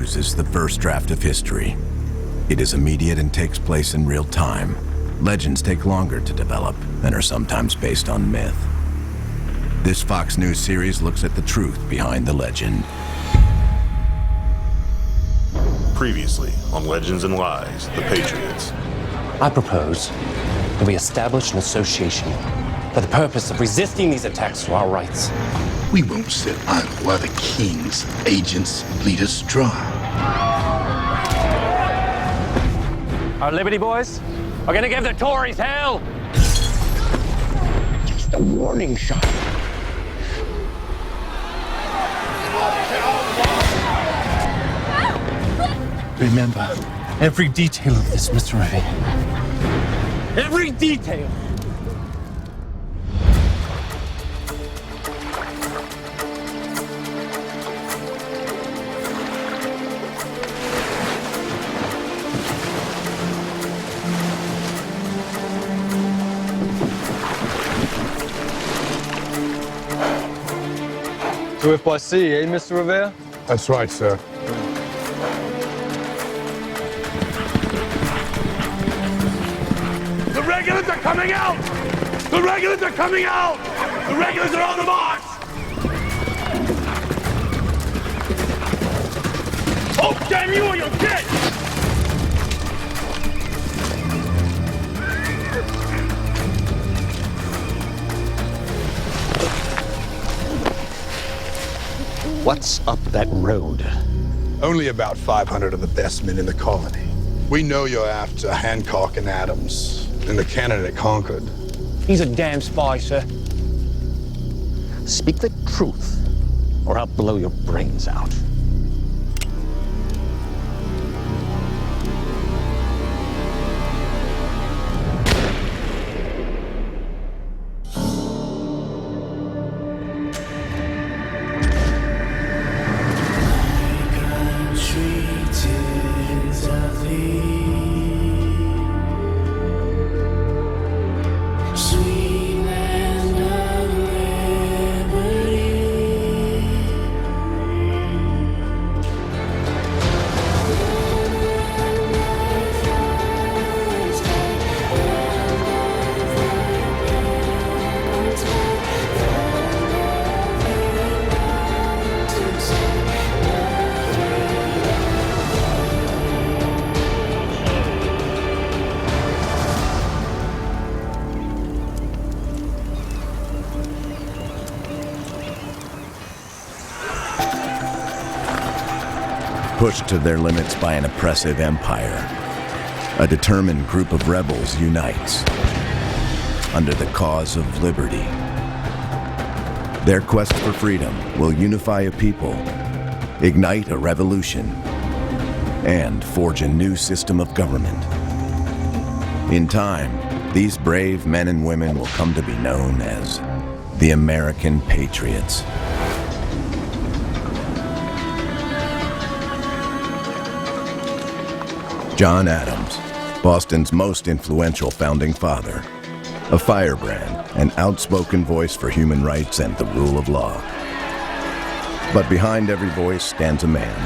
news is the first draft of history. It is immediate and takes place in real time. Legends take longer to develop and are sometimes based on myth. This Fox News series looks at the truth behind the legend. Previously on Legends and Lies, the Patriots. I propose that we establish an association for the purpose of resisting these attacks to our rights. We won't sit idle while the king's agents lead us dry. Our Liberty boys are gonna give the Tories hell! Just a warning shot. Remember every detail of this, Mr. Revere. Every detail! So if by sea, eh, Mr. Revere? That's right, sir. The regulars are coming out! The regulars are coming out! The regulars are on the march! Oh, damn you or you're dead! What's up that road? Only about 500 of the best men in the colony. We know you're after Hancock and Adams and the candidate at Concord. He's a damn spy, sir. Speak the truth, or I'll blow your brains out. Pushed to their limits by an oppressive empire, a determined group of rebels unites under the cause of liberty. Their quest for freedom will unify a people, ignite a revolution, and forge a new system of government. In time, these brave men and women will come to be known as the American Patriots. John Adams, Boston's most influential founding father, a firebrand, an outspoken voice for human rights and the rule of law. But behind every voice stands a man,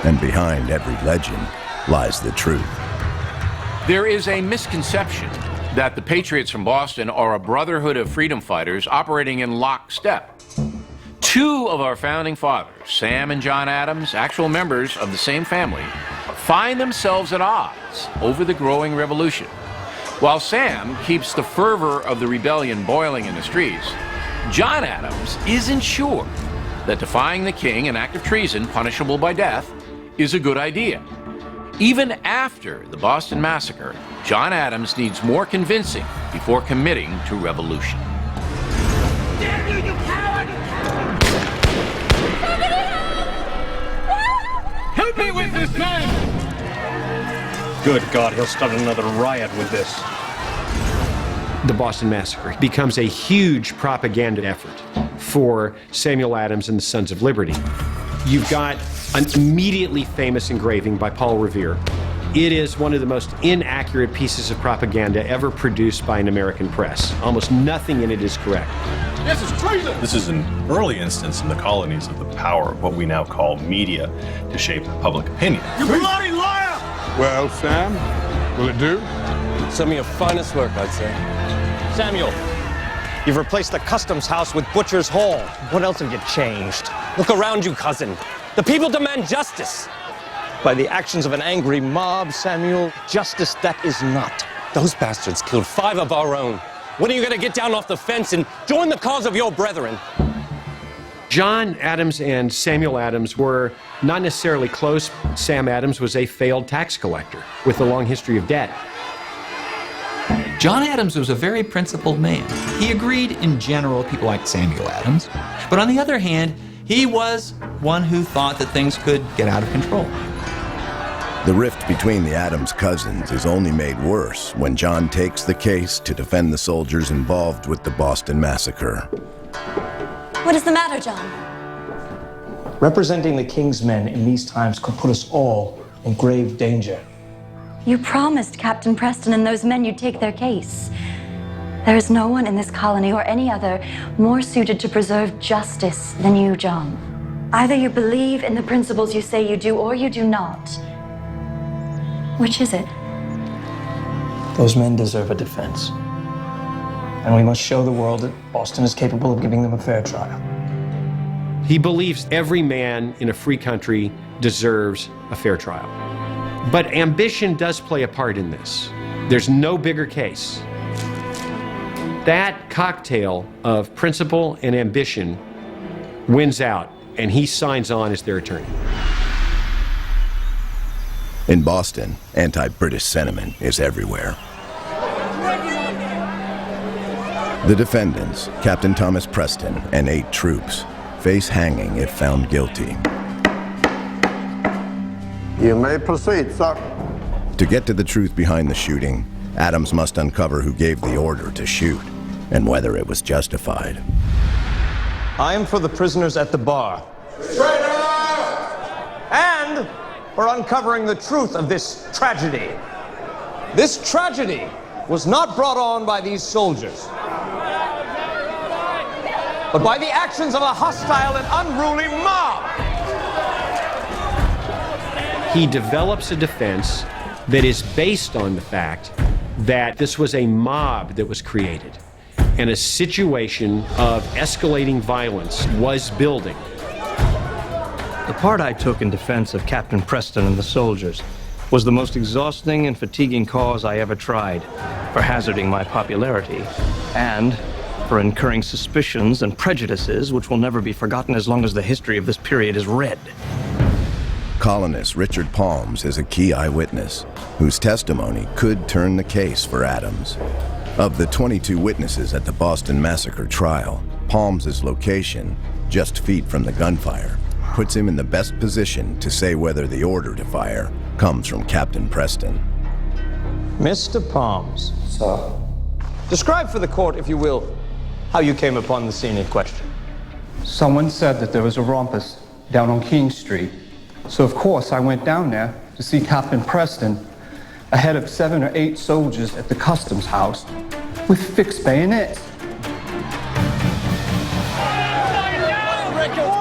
and behind every legend lies the truth. There is a misconception that the Patriots from Boston are a brotherhood of freedom fighters operating in lockstep. Two of our founding fathers, Sam and John Adams, actual members of the same family, find themselves at odds over the growing revolution. While Sam keeps the fervor of the rebellion boiling in the streets, John Adams isn't sure that defying the king, an act of treason punishable by death, is a good idea. Even after the Boston Massacre, John Adams needs more convincing before committing to revolution. Damn you, you coward! Help me with this man! Good God, he'll start another riot with this. The Boston Massacre becomes a huge propaganda effort for Samuel Adams and the Sons of Liberty. You've got an immediately famous engraving by Paul Revere. It is one of the most inaccurate pieces of propaganda ever produced by an American press. Almost nothing in it is correct. This is treason! This is an early instance in the colonies of the power of what we now call media to shape public opinion. You bloody liar! Well, Sam, will it do? Some of your finest work, I'd say. Samuel, you've replaced the customs house with Butcher's Hall. What else have you changed? Look around you, cousin. The people demand justice. By the actions of an angry mob, Samuel, justice that is not. Those bastards killed 5 of our own. When are you going to get down off the fence and join the cause of your brethren? John Adams and Samuel Adams were not necessarily close. Sam Adams was a failed tax collector with a long history of debt. John Adams was a very principled man. He agreed in general people like Samuel Adams, but on the other hand, he was one who thought that things could get out of control. The rift between the Adams cousins is only made worse when John takes the case to defend the soldiers involved with the Boston Massacre. What is the matter, John? Representing the King's men in these times could put us all in grave danger. You promised Captain Preston and those men you'd take their case. There is no one in this colony or any other more suited to preserve justice than you, John. Either you believe in the principles you say you do, or you do not. Which is it? Those men deserve a defense. And we must show the world that Boston is capable of giving them a fair trial. He believes every man in a free country deserves a fair trial. But ambition does play a part in this. There's no bigger case. That cocktail of principle and ambition wins out, and he signs on as their attorney. In Boston, anti-British sentiment is everywhere. The defendants, Captain Thomas Preston and 8 troops, face hanging if found guilty. You may proceed, sir. To get to the truth behind the shooting, Adams must uncover who gave the order to shoot and whether it was justified. I am for the prisoners at the bar. And for uncovering the truth of this tragedy. This tragedy was not brought on by these soldiers, but by the actions of a hostile and unruly mob. He develops a defense that is based on the fact that this was a mob that was created and a situation of escalating violence was building. The part I took in defense of Captain Preston and the soldiers was the most exhausting and fatiguing cause I ever tried, for hazarding my popularity and for incurring suspicions and prejudices which will never be forgotten as long as the history of this period is read. Colonist Richard Palms is a key eyewitness whose testimony could turn the case for Adams. Of the 22 witnesses at the Boston Massacre trial, Palms' location, just feet from the gunfire, puts him in the best position to say whether the order to fire comes from Captain Preston. Mr. Palms. Sir. Describe for the court, if you will, how you came upon the scene in question. Someone said that there was a rumpus down on King Street. So of course I went down there to see Captain Preston ahead of 7 or 8 soldiers at the customs house with fixed bayonets.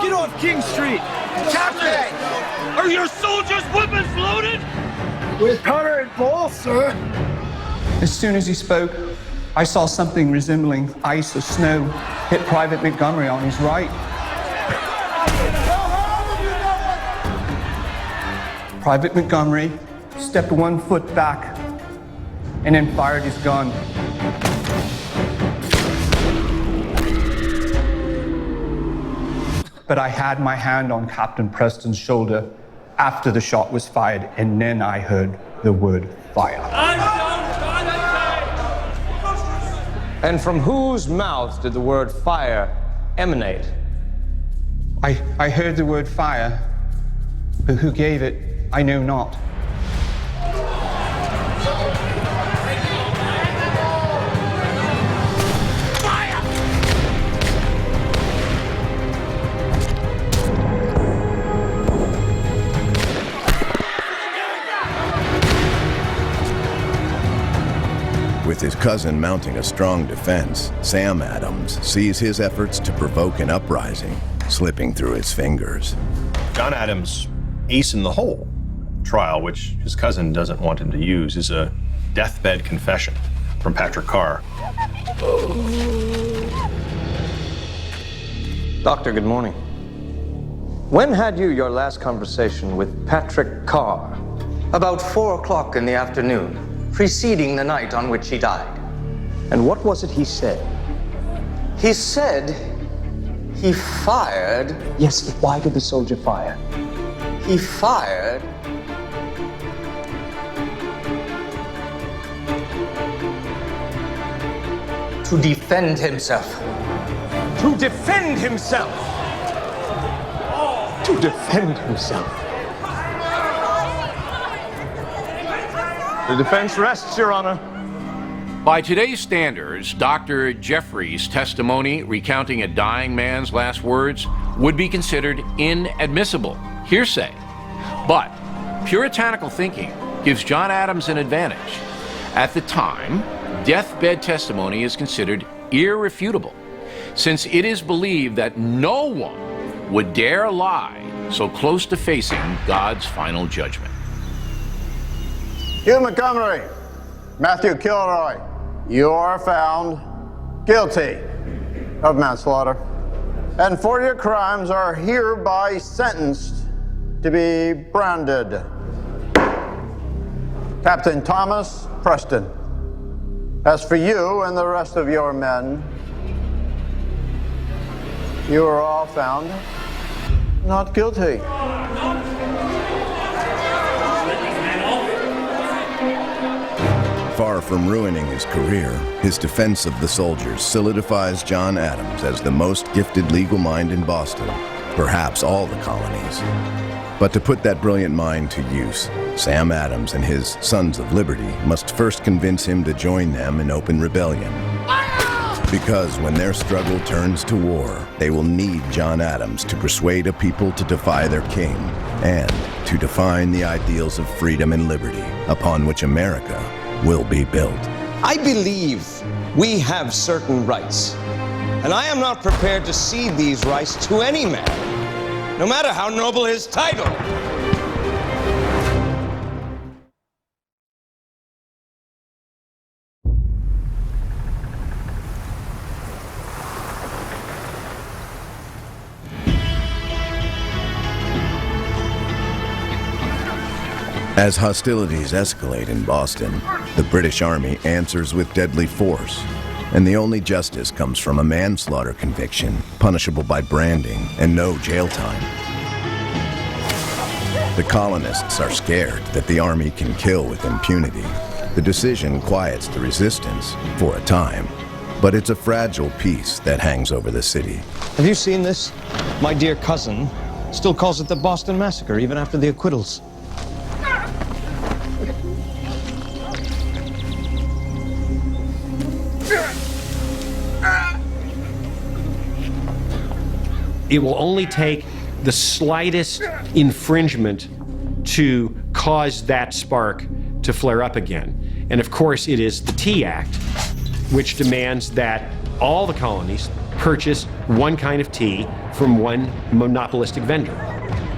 Get off King Street! Captain! Are your soldiers' weapons loaded? With powder and ball, sir. As soon as he spoke, I saw something resembling ice or snow hit Private Montgomery on his right. Private Montgomery stepped 1 foot back and then fired his gun. But I had my hand on Captain Preston's shoulder after the shot was fired, and then I heard the word fire. And from whose mouth did the word fire emanate? I heard the word fire, but who gave it, I know not. With his cousin mounting a strong defense, Sam Adams sees his efforts to provoke an uprising slipping through his fingers. John Adams' ace in the hole trial, which his cousin doesn't want him to use, is a deathbed confession from Patrick Carr. Doctor, good morning. When had you your last conversation with Patrick Carr? About 4 o'clock in the afternoon, preceding the night on which he died. And what was it he said? He said he fired. Yes, but why did the soldier fire? He fired to defend himself. To defend himself! To defend himself. The defense rests, Your Honor. By today's standards, Dr. Jeffrey's testimony recounting a dying man's last words would be considered inadmissible, hearsay. But puritanical thinking gives John Adams an advantage. At the time, deathbed testimony is considered irrefutable, since it is believed that no one would dare lie so close to facing God's final judgment. Hugh Montgomery, Matthew Kilroy, you are found guilty of manslaughter, and for your crimes are hereby sentenced to be branded. Captain Thomas Preston. As for you and the rest of your men, you are all found not guilty. Far from ruining his career, his defense of the soldiers solidifies John Adams as the most gifted legal mind in Boston, perhaps all the colonies. But to put that brilliant mind to use, Sam Adams and his Sons of Liberty must first convince him to join them in open rebellion. Because when their struggle turns to war, they will need John Adams to persuade a people to defy their king and to define the ideals of freedom and liberty upon which America will be built. I believe we have certain rights, and I am not prepared to cede these rights to any man, no matter how noble his title. As hostilities escalate in Boston, the British Army answers with deadly force, and the only justice comes from a manslaughter conviction, punishable by branding and no jail time. The colonists are scared that the army can kill with impunity. The decision quiets the resistance for a time, but it's a fragile peace that hangs over the city. Have you seen this? My dear cousin still calls it the Boston Massacre, even after the acquittals. It will only take the slightest infringement to cause that spark to flare up again. And of course, it is the Tea Act, which demands that all the colonies purchase one kind of tea from one monopolistic vendor.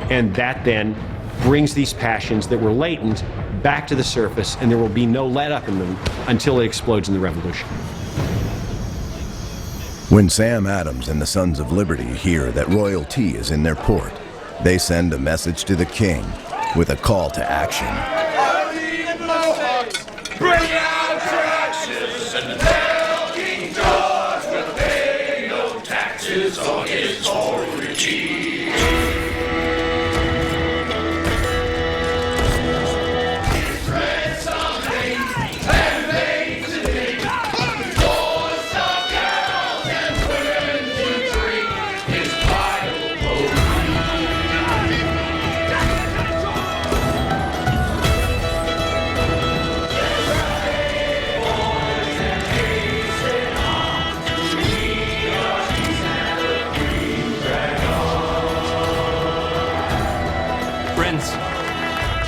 And that then brings these passions that were latent back to the surface, and there will be no let up in them until it explodes in the revolution. When Sam Adams and the Sons of Liberty hear that royalty is in their port, they send a message to the king with a call to action. Bring out taxes and tell King George we'll pay no taxes on his authority.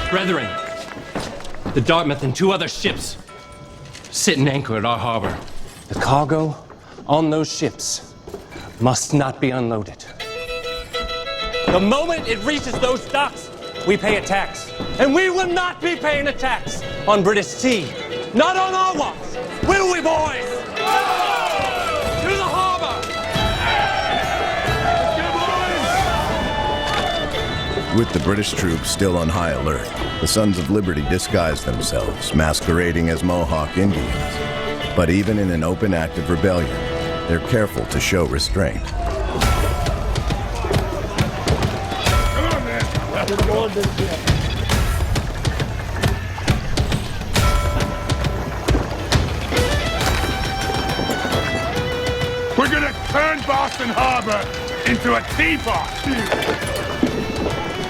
Brethren, the Dartmouth and 2 other ships sitting anchor at our harbor. The cargo on those ships must not be unloaded. The moment it reaches those docks, we pay a tax. And we will not be paying a tax on British tea. Not on our watch. Will we, boys? To the harbor! With the British troops still on high alert, the Sons of Liberty disguise themselves, masquerading as Mohawk Indians. But even in an open act of rebellion, they're careful to show restraint. We're gonna turn Boston Harbor into a teapot!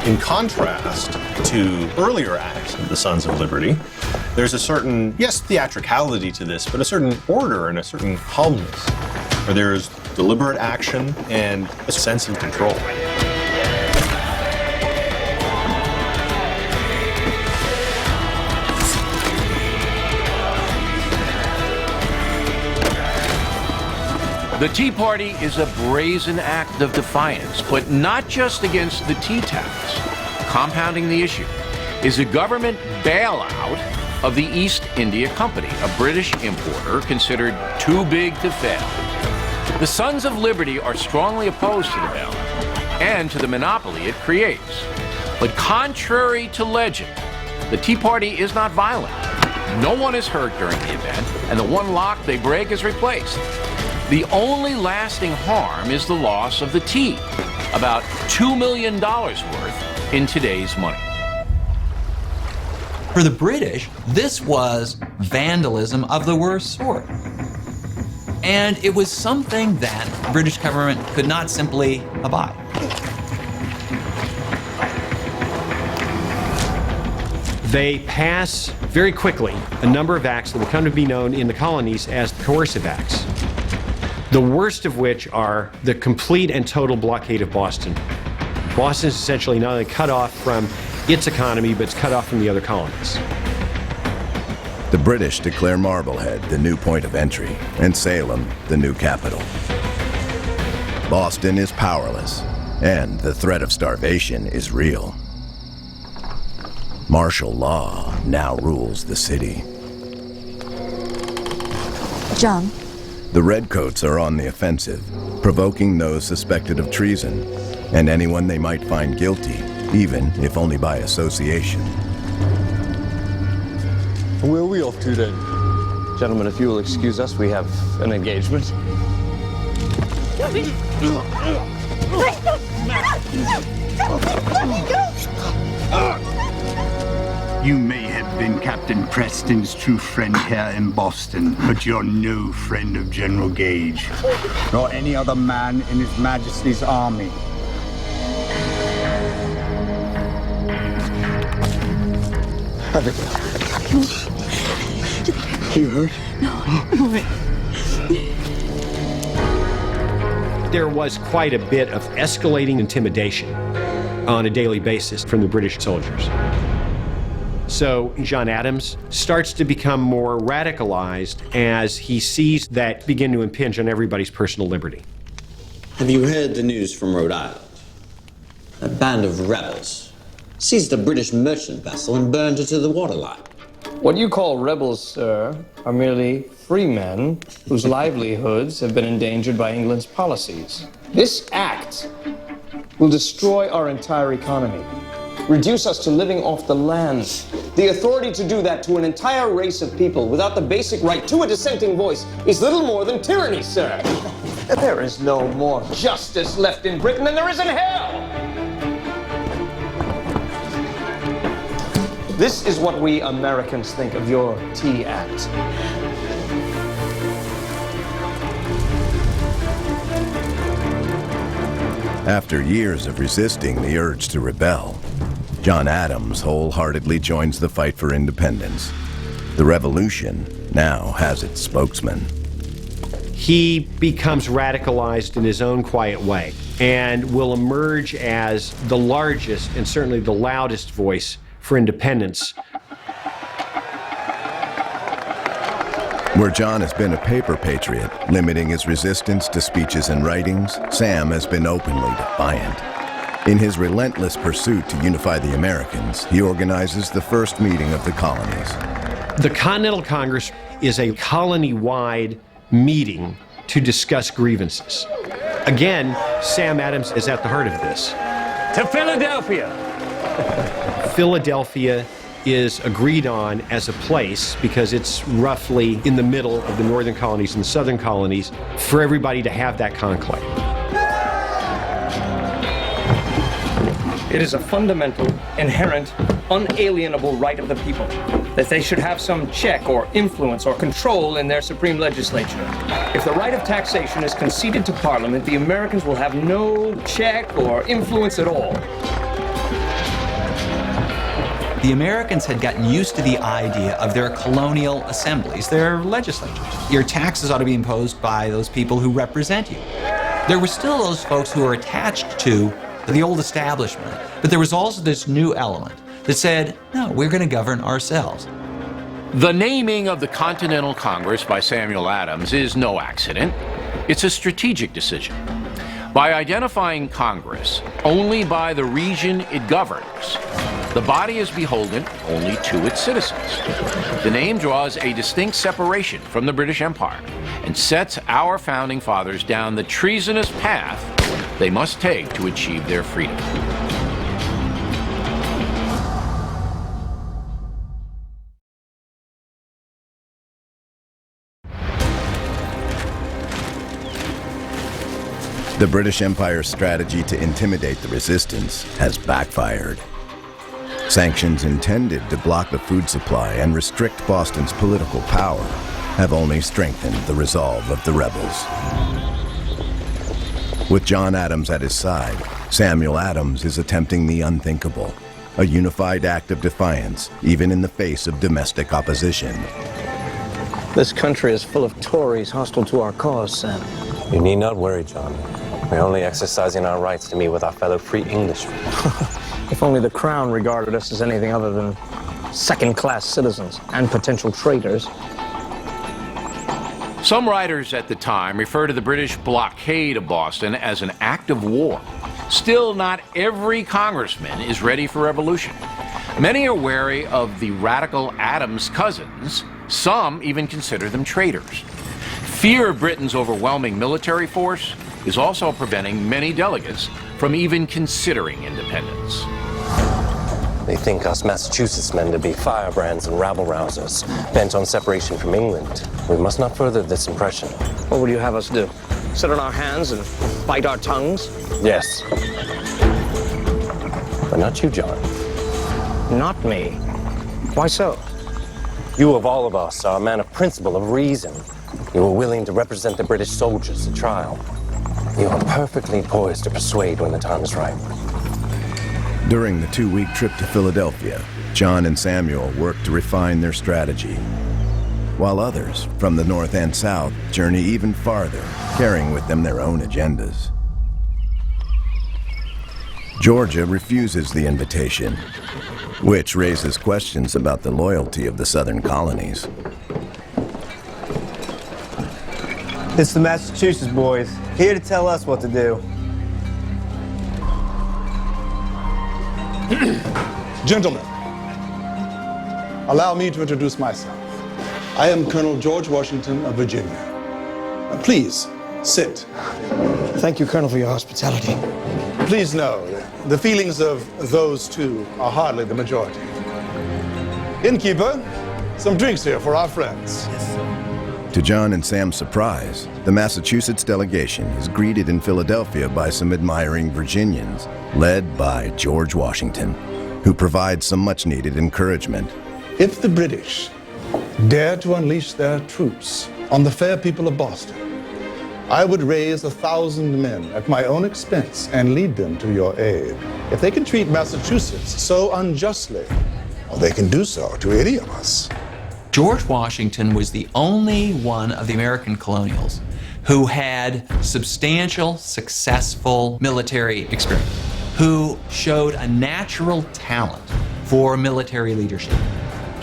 In contrast to earlier acts of the Sons of Liberty, there's a certain, yes, theatricality to this, but a certain order and a certain calmness, where there's deliberate action and a sense of control. The Tea Party is a brazen act of defiance, but not just against the tea tax. Compounding the issue is a government bailout of the East India Company, a British importer considered too big to fail. The Sons of Liberty are strongly opposed to the bailout and to the monopoly it creates. But contrary to legend, the Tea Party is not violent. No one is hurt during the event, and the one lock they break is replaced. The only lasting harm is the loss of the tea, about $2 million worth in today's money. For the British, this was vandalism of the worst sort. And it was something that the British government could not simply abide. They pass very quickly a number of acts that will come to be known in the colonies as the coercive acts. The worst of which are the complete and total blockade of Boston. Boston is essentially not only cut off from its economy, but it's cut off from the other colonies. The British declare Marblehead the new point of entry, and Salem the new capital. Boston is powerless, and the threat of starvation is real. Martial law now rules the city. John. The Redcoats are on the offensive, provoking those suspected of treason, and anyone they might find guilty, even if only by association. Where are we off to then? Gentlemen, if you will excuse us, we have an engagement. You may have been Captain Preston's true friend here in Boston, but you're no friend of General Gage, nor any other man in His Majesty's army. You hurt? No. There was quite a bit of escalating intimidation on a daily basis from the British soldiers. So John Adams starts to become more radicalized as he sees that begin to impinge on everybody's personal liberty. Have you heard the news from Rhode Island? A band of rebels seized a British merchant vessel and burned it to the waterline. What you call rebels, sir, are merely free men whose livelihoods have been endangered by England's policies. This act will destroy our entire economy, reduce us to living off the land. The authority to do that to an entire race of people without the basic right to a dissenting voice is little more than tyranny, sir. There is no more justice left in Britain than there is in hell. This is what we Americans think of your Tea Act. After years of resisting the urge to rebel, John Adams wholeheartedly joins the fight for independence. The revolution now has its spokesman. He becomes radicalized in his own quiet way and will emerge as the largest and certainly the loudest voice for independence. Where John has been a paper patriot, limiting his resistance to speeches and writings, Sam has been openly defiant. In his relentless pursuit to unify the Americans, he organizes the first meeting of the colonies. The Continental Congress is a colony-wide meeting to discuss grievances. Again, Sam Adams is at the heart of this. To Philadelphia! Philadelphia is agreed on as a place because it's roughly in the middle of the northern colonies and the southern colonies for everybody to have that conclave. It is a fundamental, inherent, unalienable right of the people that they should have some check or influence or control in their supreme legislature. If the right of taxation is conceded to Parliament, the Americans will have no check or influence at all. The Americans had gotten used to the idea of their colonial assemblies, their legislatures. Your taxes ought to be imposed by those people who represent you. There were still those folks who were attached to the old establishment, but there was also this new element that said, no, we're going to govern ourselves. The naming of the Continental Congress by Samuel Adams is no accident. It's a strategic decision. By identifying Congress only by the region it governs, the body is beholden only to its citizens. The name draws a distinct separation from the British Empire and sets our founding fathers down the treasonous path they must take to achieve their freedom. The British Empire's strategy to intimidate the resistance has backfired. Sanctions intended to block the food supply and restrict Boston's political power have only strengthened the resolve of the rebels. With John Adams at his side, Samuel Adams is attempting the unthinkable, a unified act of defiance, even in the face of domestic opposition. This country is full of Tories hostile to our cause, Sam. You need not worry, John. We're only exercising our rights to meet with our fellow free Englishmen. If only the Crown regarded us as anything other than second-class citizens and potential traitors. Some writers at the time refer to the British blockade of Boston as an act of war. Still, not every congressman is ready for revolution. Many are wary of the radical Adams cousins. Some even consider them traitors. Fear of Britain's overwhelming military force is also preventing many delegates from even considering independence. They think us Massachusetts men to be firebrands and rabble-rousers, bent on separation from England. We must not further this impression. What would you have us do? Sit on our hands and bite our tongues? Yes. But not you, John. Not me. Why so? You, of all of us, are a man of principle, of reason. You were willing to represent the British soldiers at trial. You are perfectly poised to persuade when the time is right. During the 2-week trip to Philadelphia, John and Samuel work to refine their strategy, while others, from the north and south, journey even farther, carrying with them their own agendas. Georgia refuses the invitation, which raises questions about the loyalty of the southern colonies. It's the Massachusetts boys, here to tell us what to do. Gentlemen, allow me to introduce myself. I am Colonel George Washington of Virginia. Please, sit. Thank you, Colonel, for your hospitality. Please know that the feelings of those two are hardly the majority. Innkeeper, some drinks here for our friends. To John and Sam's surprise, the Massachusetts delegation is greeted in Philadelphia by some admiring Virginians, led by George Washington, who provides some much-needed encouragement. If the British dare to unleash their troops on the fair people of Boston, I would raise 1,000 men at my own expense and lead them to your aid. If they can treat Massachusetts so unjustly, well, they can do so to any of us. George Washington was the only one of the American colonials who had substantial, successful military experience, who showed a natural talent for military leadership.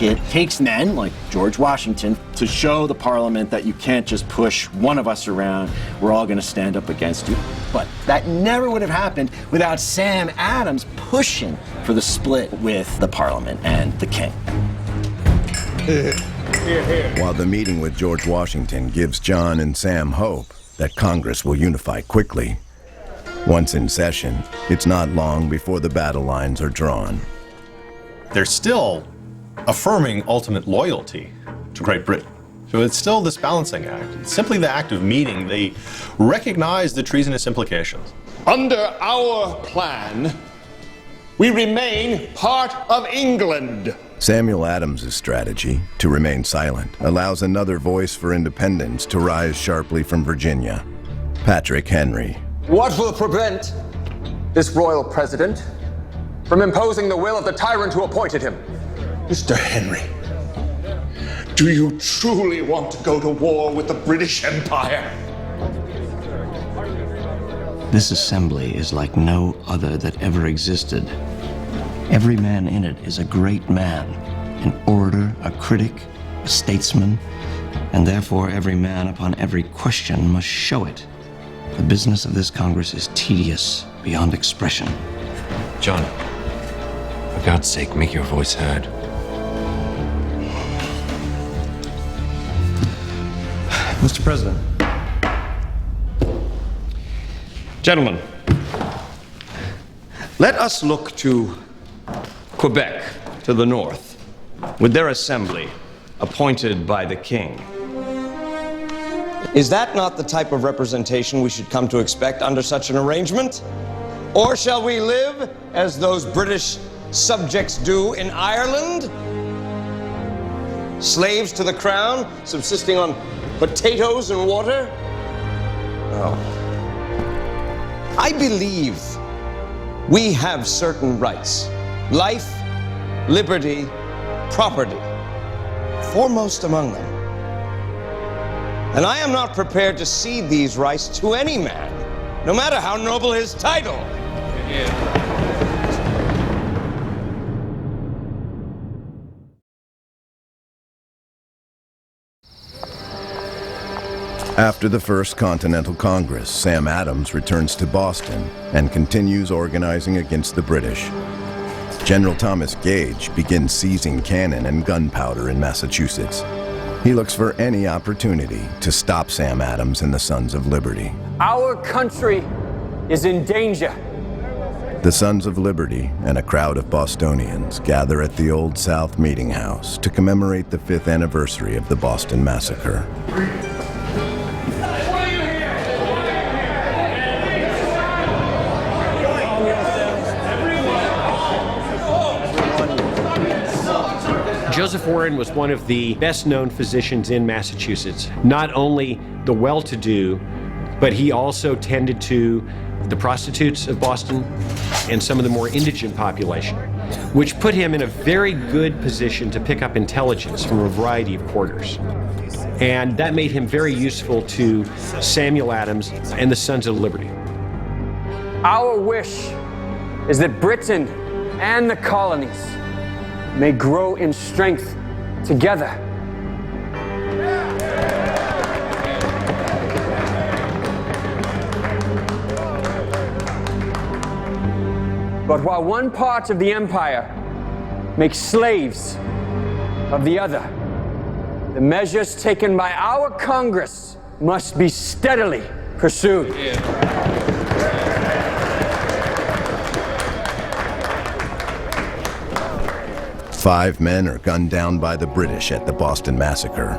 It takes men like George Washington to show the Parliament that you can't just push one of us around. We're all going to stand up against you. But that never would have happened without Sam Adams pushing for the split with the Parliament and the King. While the meeting with George Washington gives John and Sam hope that Congress will unify quickly, once in session, it's not long before the battle lines are drawn. They're still affirming ultimate loyalty to Great Britain. So it's still this balancing act. It's simply the act of meeting. They recognize the treasonous implications. Under our plan, we remain part of England. Samuel Adams's strategy, to remain silent, allows another voice for independence to rise sharply from Virginia, Patrick Henry. What will prevent this royal president from imposing the will of the tyrant who appointed him? Mr. Henry, do you truly want to go to war with the British Empire? This assembly is like no other that ever existed. Every man in it is a great man, an orator, a critic, a statesman, and therefore every man upon every question must show it. The business of this Congress is tedious beyond expression. John, for God's sake, make your voice heard. Mr. President. Gentlemen, let us look to Quebec to the north, with their assembly appointed by the King. Is that not the type of representation we should come to expect under such an arrangement? Or shall we live as those British subjects do in Ireland? Slaves to the crown, subsisting on potatoes and water? No. I believe we have certain rights. Life, liberty, property, foremost among them. And I am not prepared to cede these rights to any man, no matter how noble his title. After the First Continental Congress, Sam Adams returns to Boston and continues organizing against the British. General Thomas Gage begins seizing cannon and gunpowder in Massachusetts. He looks for any opportunity to stop Sam Adams and the Sons of Liberty. Our country is in danger. The Sons of Liberty and a crowd of Bostonians gather at the Old South Meeting House to commemorate the 5th anniversary of the Boston Massacre. Joseph Warren was one of the best-known physicians in Massachusetts. Not only the well-to-do, but he also tended to the prostitutes of Boston and some of the more indigent population, which put him in a very good position to pick up intelligence from a variety of quarters. And that made him very useful to Samuel Adams and the Sons of Liberty. Our wish is that Britain and the colonies may grow in strength together. But while one part of the empire makes slaves of the other, the measures taken by our Congress must be steadily pursued. Five men are gunned down by the British at the Boston Massacre,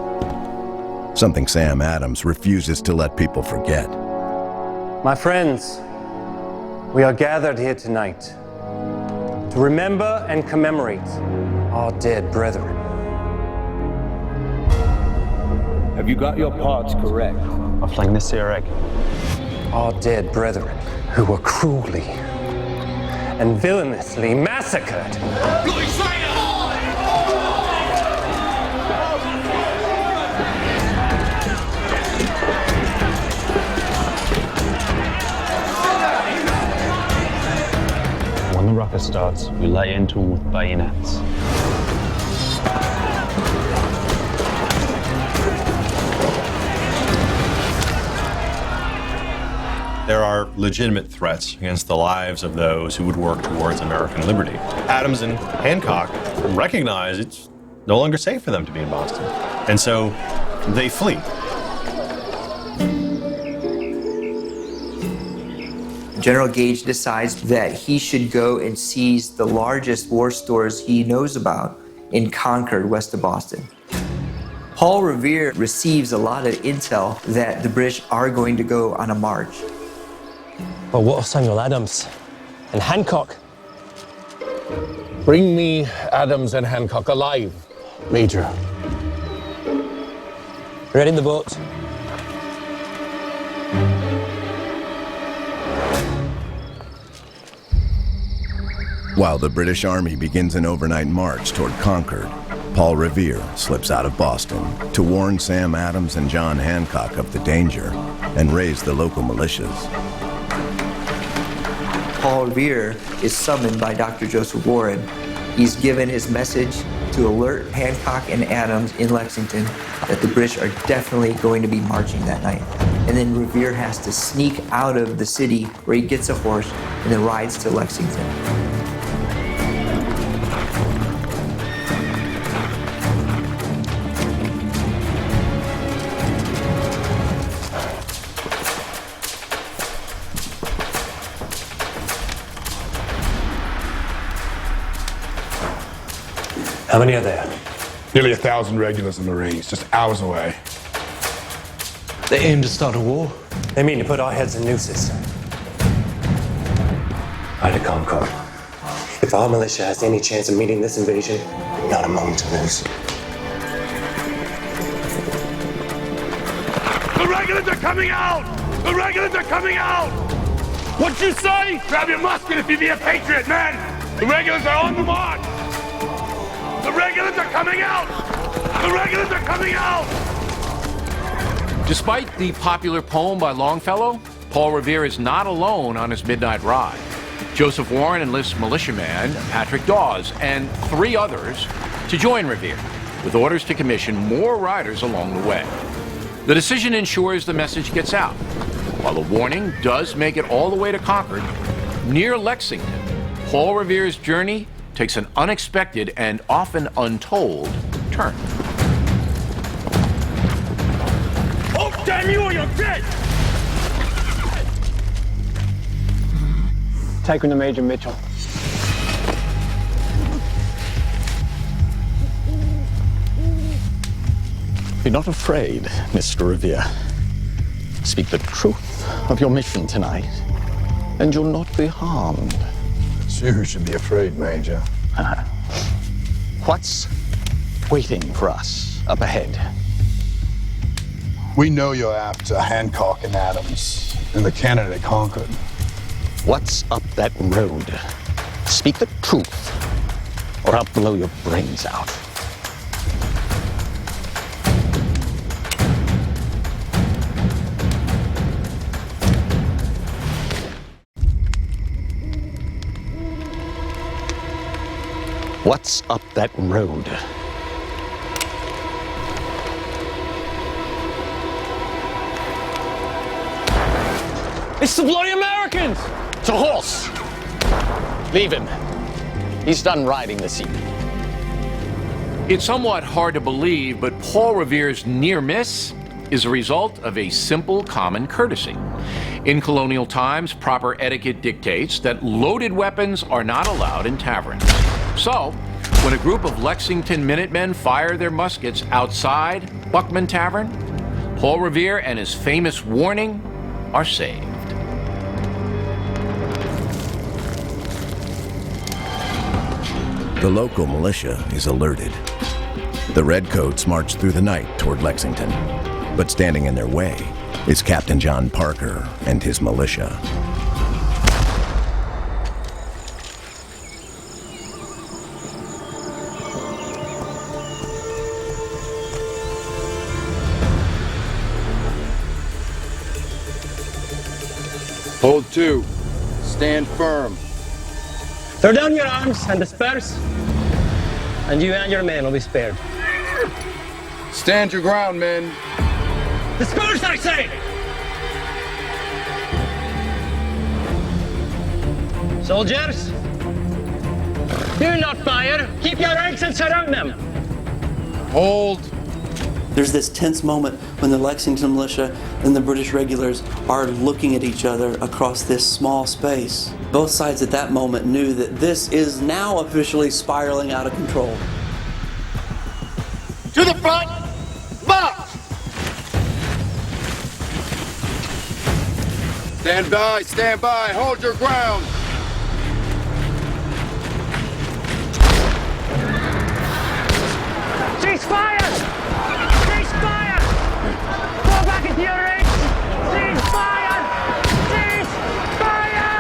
something Sam Adams refuses to let people forget. My friends, we are gathered here tonight to remember and commemorate our dead brethren. Have you got your parts correct? I'm playing this here egg. Our dead brethren who were cruelly and villainously massacred. When the ruckus starts, we lay into them with bayonets. there are legitimate threats against the lives of those who would work towards American liberty. Adams and Hancock recognize it's no longer safe for them to be in Boston, and so they flee. General Gage decides that he should go and seize the largest war stores he knows about in Concord, west of Boston. Paul Revere receives a lot of intel that the British are going to go on a march. But what of Samuel Adams and Hancock? Bring me Adams and Hancock alive, Major. Ready in the boat. While the British Army begins an overnight march toward Concord, Paul Revere slips out of Boston to warn Sam Adams and John Hancock of the danger and raise the local militias. Paul Revere is summoned by Dr. Joseph Warren. He's given his message to alert Hancock and Adams in Lexington that the British are definitely going to be marching that night. And then Revere has to sneak out of the city where he gets a horse and then rides to Lexington. How many are there? Nearly 1,000 regulars and Marines, just hours away. They aim to start a war? They mean to put our heads in nooses. Right to Concord. If our militia has any chance of meeting this invasion, not a moment to lose. The regulars are coming out! The regulars are coming out! What'd you say? Grab your musket if you be a patriot, man! The regulars are on the march! The regulars are coming out! The regulars are coming out! Despite the popular poem by Longfellow, Paul Revere is not alone on his midnight ride. Joseph Warren enlists militiaman Patrick Dawes and 3 others to join Revere, with orders to commission more riders along the way. The decision ensures the message gets out, while the warning does make it all the way to Concord. Near Lexington, Paul Revere's journey takes an unexpected and often untold turn. Oh, damn you or you're dead! Take him to Major Mitchell. Be not afraid, Mr. Revere. Speak the truth of your mission tonight, and you'll not be harmed. It's you who should be afraid, Major. What's waiting for us up ahead? We know you're after Hancock and Adams and the cannon at Concord. What's up that road? Speak the truth, or I'll blow your brains out. What's up that road? It's the bloody Americans! To horse! Leave him. He's done riding this evening. It's somewhat hard to believe, but Paul Revere's near miss is a result of a simple common courtesy. In colonial times, proper etiquette dictates that loaded weapons are not allowed in taverns. So, when a group of Lexington Minutemen fire their muskets outside Buckman Tavern, Paul Revere and his famous warning are saved. The local militia is alerted. The Redcoats march through the night toward Lexington, but standing in their way is Captain John Parker and his militia. Hold 2. Stand firm. Throw down your arms and disperse, and you and your men will be spared. Stand your ground, men. Disperse, I say! Soldiers, do not fire. Keep your ranks and surround them. Hold. There's this tense moment when the Lexington militia and the British regulars are looking at each other across this small space. Both sides at that moment knew that this is now officially spiraling out of control. To the front! March! Stand by, hold your ground! Cease fire! Cease fire! Fall back into your ranks! Cease fire! Cease fire!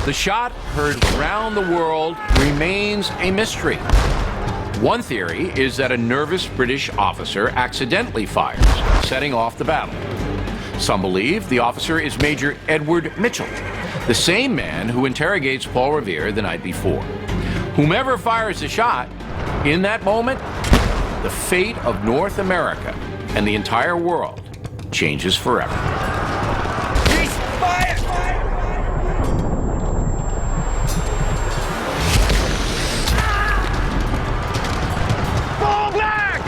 The shot heard around the world remains a mystery. One theory is that a nervous British officer accidentally fires, setting off the battle. Some believe the officer is Major Edward Mitchell, the same man who interrogates Paul Revere the night before. Whomever fires the shot, in that moment, the fate of North America and the entire world changes forever. Cease fire! Fall back!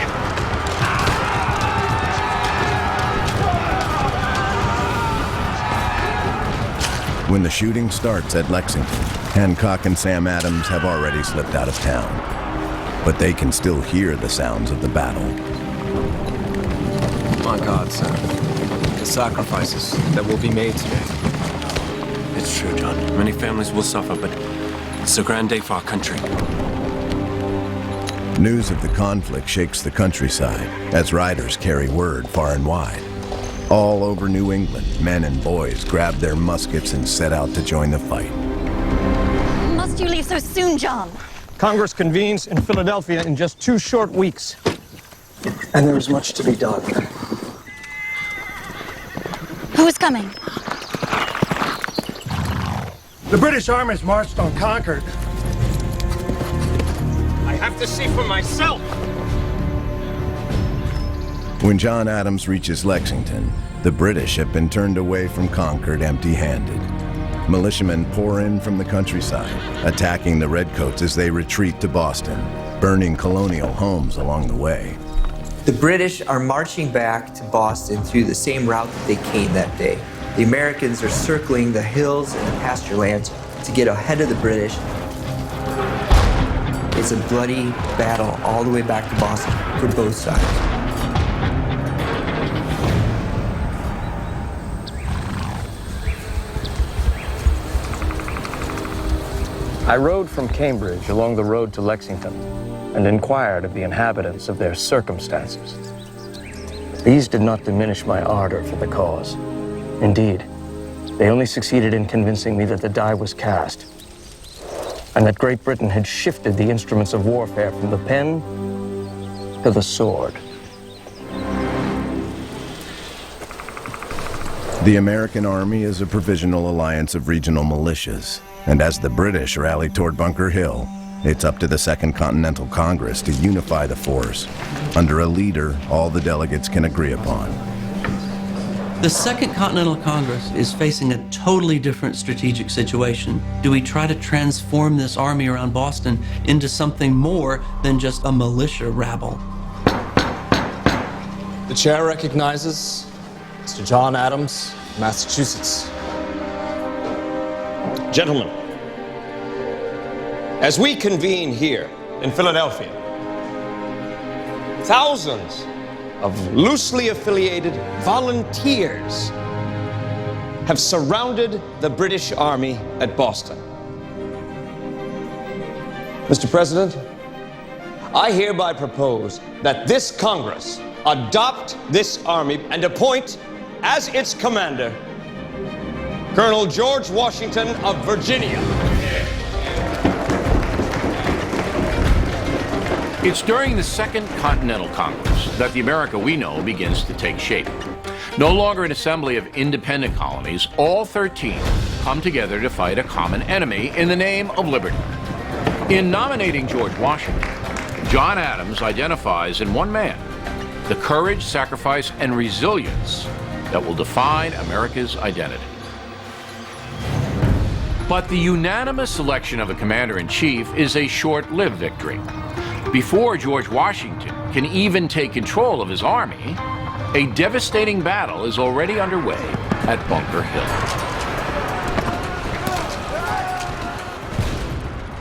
When the shooting starts at Lexington, Hancock and Sam Adams have already slipped out of town. But they can still hear the sounds of the battle. My God, sir. The sacrifices that will be made today. It's true, John. Many families will suffer, but it's a grand day for our country. News of the conflict shakes the countryside as riders carry word far and wide. All over New England, men and boys grab their muskets and set out to join the fight. Must you leave so soon, John? Congress convenes in Philadelphia in just 2 short weeks. And there is much to be done. Who is coming? The British armies marched on Concord. I have to see for myself. When John Adams reaches Lexington, the British have been turned away from Concord empty-handed. Militiamen pour in from the countryside, attacking the Redcoats as they retreat to Boston, burning colonial homes along the way. The British are marching back to Boston through the same route that they came that day. The Americans are circling the hills and the pasture lands to get ahead of the British. It's a bloody battle all the way back to Boston for both sides. I rode from Cambridge along the road to Lexington and inquired of the inhabitants of their circumstances. These did not diminish my ardor for the cause. Indeed, they only succeeded in convincing me that the die was cast and that Great Britain had shifted the instruments of warfare from the pen to the sword. The American Army is a provisional alliance of regional militias, and as the British rally toward Bunker Hill, it's up to the Second Continental Congress to unify the force under a leader all the delegates can agree upon. The Second Continental Congress is facing a totally different strategic situation. Do we try to transform this army around Boston into something more than just a militia rabble? The chair recognizes Mr. John Adams, Massachusetts. Gentlemen, as we convene here in Philadelphia, thousands of loosely affiliated volunteers have surrounded the British Army at Boston. Mr. President, I hereby propose that this Congress adopt this army and appoint as its commander Colonel George Washington of Virginia. It's during the Second Continental Congress that the America we know begins to take shape. No longer an assembly of independent colonies, all 13 come together to fight a common enemy in the name of liberty. In nominating George Washington, John Adams identifies in one man the courage, sacrifice, and resilience that will define America's identity. But the unanimous selection of a commander-in-chief is a short-lived victory. Before George Washington can even take control of his army, a devastating battle is already underway at Bunker Hill.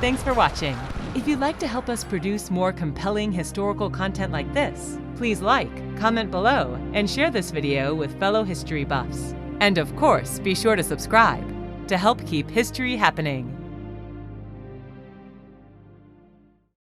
Thanks for watching. If you'd like to help us produce more compelling historical content like this, please like, comment below, and share this video with fellow history buffs. And of course, be sure to subscribe to help keep history happening.